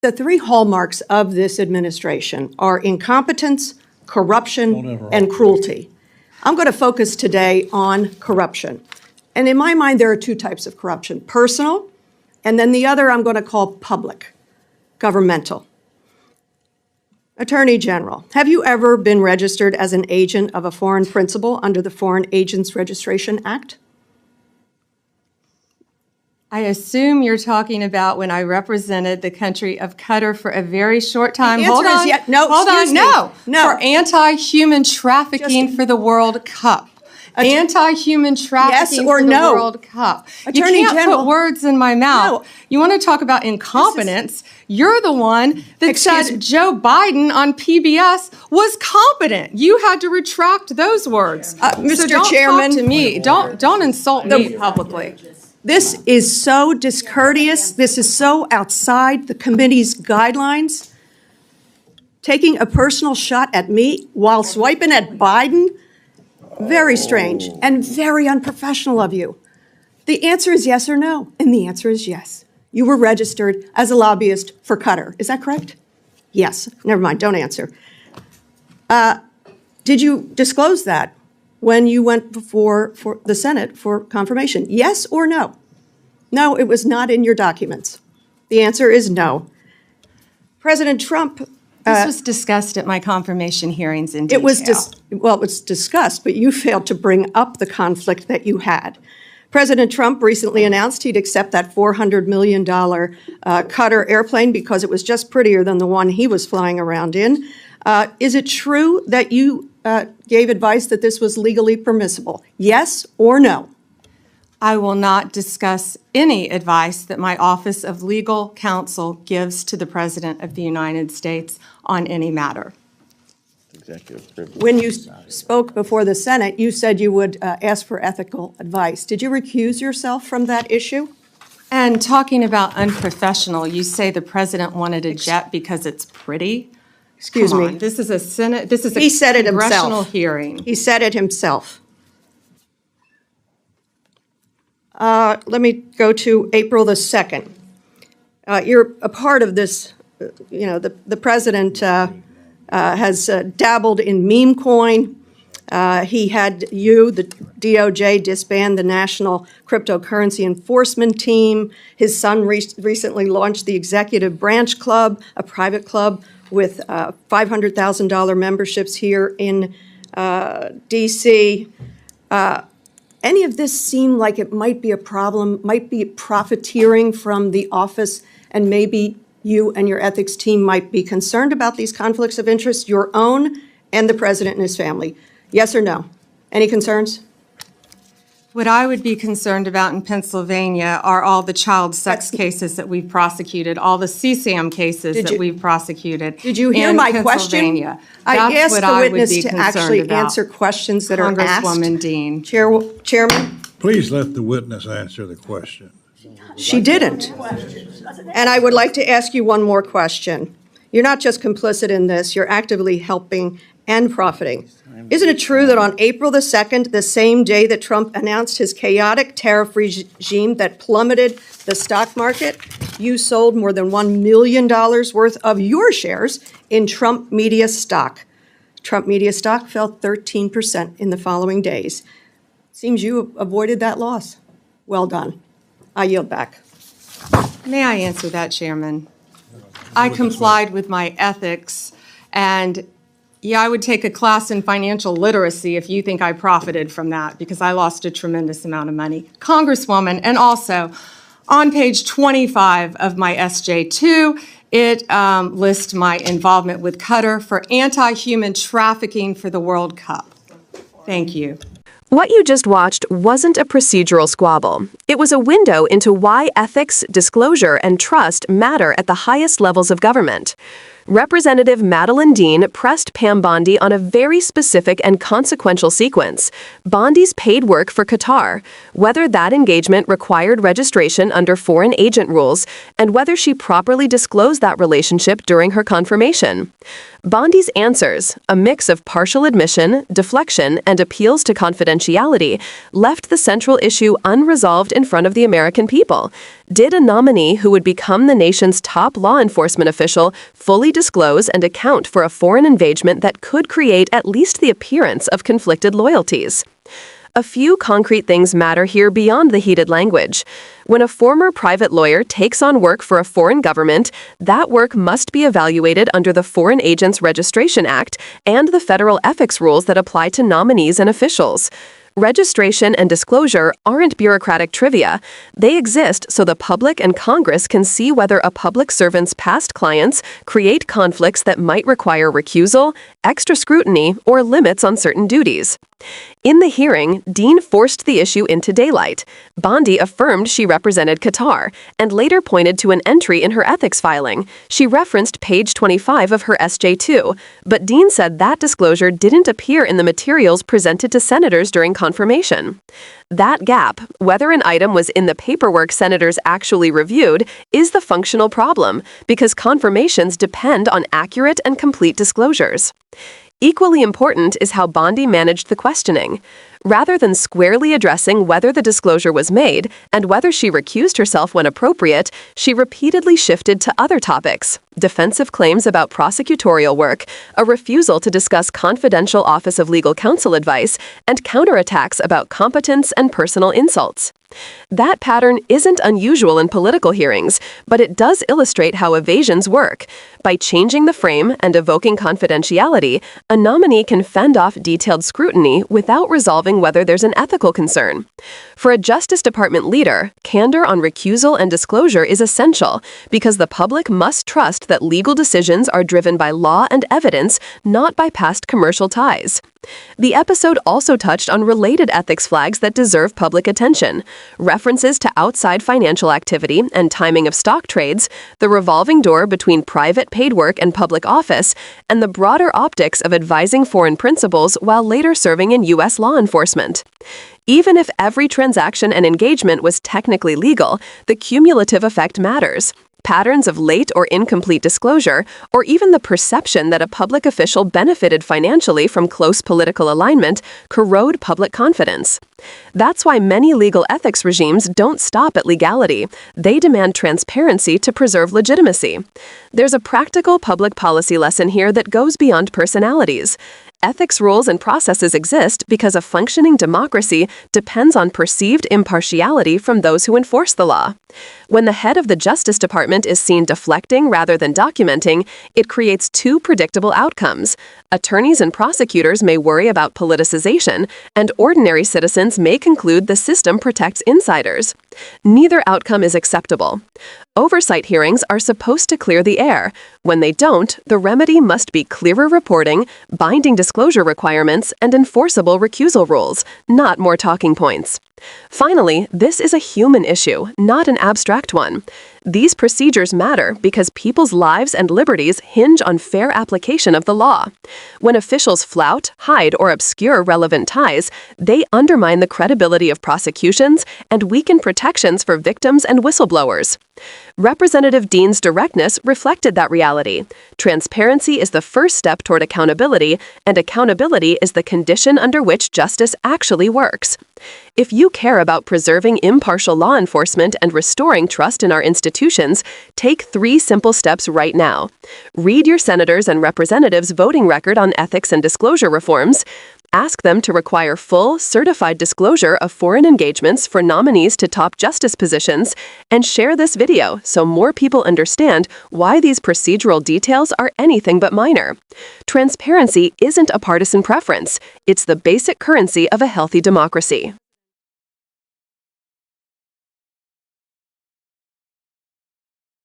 The three hallmarks of this administration are incompetence, corruption, and cruelty. I'm going to focus today on corruption. And in my mind, there are two types of corruption: personal, and then the other I'm going to call public, governmental. Attorney General, have you ever been registered as an agent of a foreign principal under the Foreign Agents Registration Act? I assume you're talking about when I represented the country of Qatar for a very short time. Hold on. No. For anti-human trafficking for the World Cup. Anti-human trafficking for the World Cup. Attorney you can't General, put words in my mouth. No. You want to talk about incompetence? You're the one that said Joe Biden on PBS was competent. You had to retract those words. Mr. So don't Chairman, talk to me. Don't insult me publicly. This is so discourteous. This is so outside the committee's guidelines. Taking a personal shot at me while swiping at Biden? Very strange and very unprofessional of you. The answer is yes or no, and the answer is yes. You were registered as a lobbyist for Qatar. Is that correct? Yes. Never mind, don't answer. Did you disclose that when you went before the Senate for confirmation? Yes or no? No, it was not in your documents. The answer is no. President Trump... This was discussed at my confirmation hearings in detail. It was discussed, but you failed to bring up the conflict that you had. President Trump recently announced he'd accept that $400 million Qatar airplane because it was just prettier than the one he was flying around in. Is it true that you gave advice that this was legally permissible? Yes or no? I will not discuss any advice that my Office of Legal Counsel gives to the President of the United States on any matter. When you spoke before the Senate, you said you would ask for ethical advice. Did you recuse yourself from that issue? And talking about unprofessional, you say the President wanted a jet because it's pretty? Excuse me. This is a Senate. This is a He said it congressional himself. hearing. He said it himself. Let me go to April the 2nd. You're a part of this, the president has dabbled in meme coin. He had the DOJ, disband the National Cryptocurrency Enforcement Team. His son recently launched the Executive Branch Club, a private club with $500,000 memberships here in D.C. Any of this seem like it might be a problem, might be profiteering from the office, and maybe you and your ethics team might be concerned about these conflicts of interest, your own and the president and his family? Yes or no? Any concerns? What I would be concerned about in Pennsylvania are all the child sex cases that we've prosecuted, all the CSAM cases that we've prosecuted. Did you hear my question? I asked the witness to actually answer questions that are asked. Congresswoman Dean. Chairman? Please let the witness answer the question. She didn't. And I would like to ask you one more question. You're not just complicit in this, you're actively helping and profiting. Isn't it true that on April the 2nd, the same day that Trump announced his chaotic tariff regime that plummeted the stock market, you sold more than $1 million worth of your shares in Trump Media stock? Trump Media stock fell 13% in the following days. Seems you avoided that loss. Well done. I yield back. May I answer that, Chairman? I complied with my ethics, and yeah, I would take a class in financial literacy if you think I profited from that, because I lost a tremendous amount of money. Congresswoman, and also on page 25 of my SJ2, it lists my involvement with Qatar for anti-human trafficking for the World Cup. Thank you. What you just watched wasn't a procedural squabble. It was a window into why ethics, disclosure, and trust matter at the highest levels of government. Representative Madeleine Dean pressed Pam Bondi on a very specific and consequential sequence: Bondi's paid work for Qatar, whether that engagement required registration under foreign agent rules, and whether she properly disclosed that relationship during her confirmation. Bondi's answers, a mix of partial admission, deflection, and appeals to confidentiality, confidentiality left the central issue unresolved in front of the American people. Did a nominee who would become the nation's top law enforcement official fully disclose and account for a foreign invasion that could create at least the appearance of conflicted loyalties? A few concrete things matter here beyond the heated language. When a former private lawyer takes on work for a foreign government, that work must be evaluated under the Foreign Agents Registration Act and the federal ethics rules that apply to nominees and officials. Registration and disclosure aren't bureaucratic trivia. They exist so the public and Congress can see whether a public servant's past clients create conflicts that might require recusal, extra scrutiny, or limits on certain duties. In the hearing, Dean forced the issue into daylight. Bondi affirmed she represented Qatar and later pointed to an entry in her ethics filing. She referenced page 25 of her SJ2, but Dean said that disclosure didn't appear in the materials presented to senators during confirmation. That gap, whether an item was in the paperwork senators actually reviewed, is the functional problem because confirmations depend on accurate and complete disclosures. Equally important is how Bondi managed the questioning. Rather than squarely addressing whether the disclosure was made and whether she recused herself when appropriate, she repeatedly shifted to other topics: defensive claims about prosecutorial work, a refusal to discuss confidential Office of Legal Counsel advice, and counterattacks about competence and personal insults. That pattern isn't unusual in political hearings, but it does illustrate how evasions work. By changing the frame and evoking confidentiality, a nominee can fend off detailed scrutiny without resolving whether there's an ethical concern. For a Justice Department leader, candor on recusal and disclosure is essential because the public must trust that legal decisions are driven by law and evidence, not by past commercial ties. The episode also touched on related ethics flags that deserve public attention: references to outside financial activity and timing of stock trades, the revolving door between private paid work and public office, and the broader optics of advising foreign principals while later serving in U.S. law enforcement. Even if every transaction and engagement was technically legal, the cumulative effect matters. Patterns of late or incomplete disclosure, or even the perception that a public official benefited financially from close political alignment, corrode public confidence. That's why many legal ethics regimes don't stop at legality. They demand transparency to preserve legitimacy. There's a practical public policy lesson here that goes beyond personalities. Ethics rules and processes exist because a functioning democracy depends on perceived impartiality from those who enforce the law. When the head of the Justice Department is seen deflecting rather than documenting, it creates two predictable outcomes. Attorneys and prosecutors may worry about politicization, and ordinary citizens may conclude the system protects insiders. Neither outcome is acceptable. Oversight hearings are supposed to clear the air. When they don't, the remedy must be clearer reporting, binding disclosure requirements, and enforceable recusal rules, not more talking points. Finally, this is a human issue, not an abstract one. These procedures matter because people's lives and liberties hinge on fair application of the law. When officials flout, hide, or obscure relevant ties, they undermine the credibility of prosecutions and weaken protections for victims and whistleblowers. Representative Dean's directness reflected that reality. Transparency is the first step toward accountability, and accountability is the condition under which justice actually works. If you care about preserving impartial law enforcement and restoring trust in our institutions, take 3 simple steps right now. Read your senators and representatives' voting record on ethics and disclosure reforms. Ask them to require full, certified disclosure of foreign engagements for nominees to top justice positions, and share this video so more people understand why these procedural details are anything but minor. Transparency isn't a partisan preference. It's the basic currency of a healthy democracy.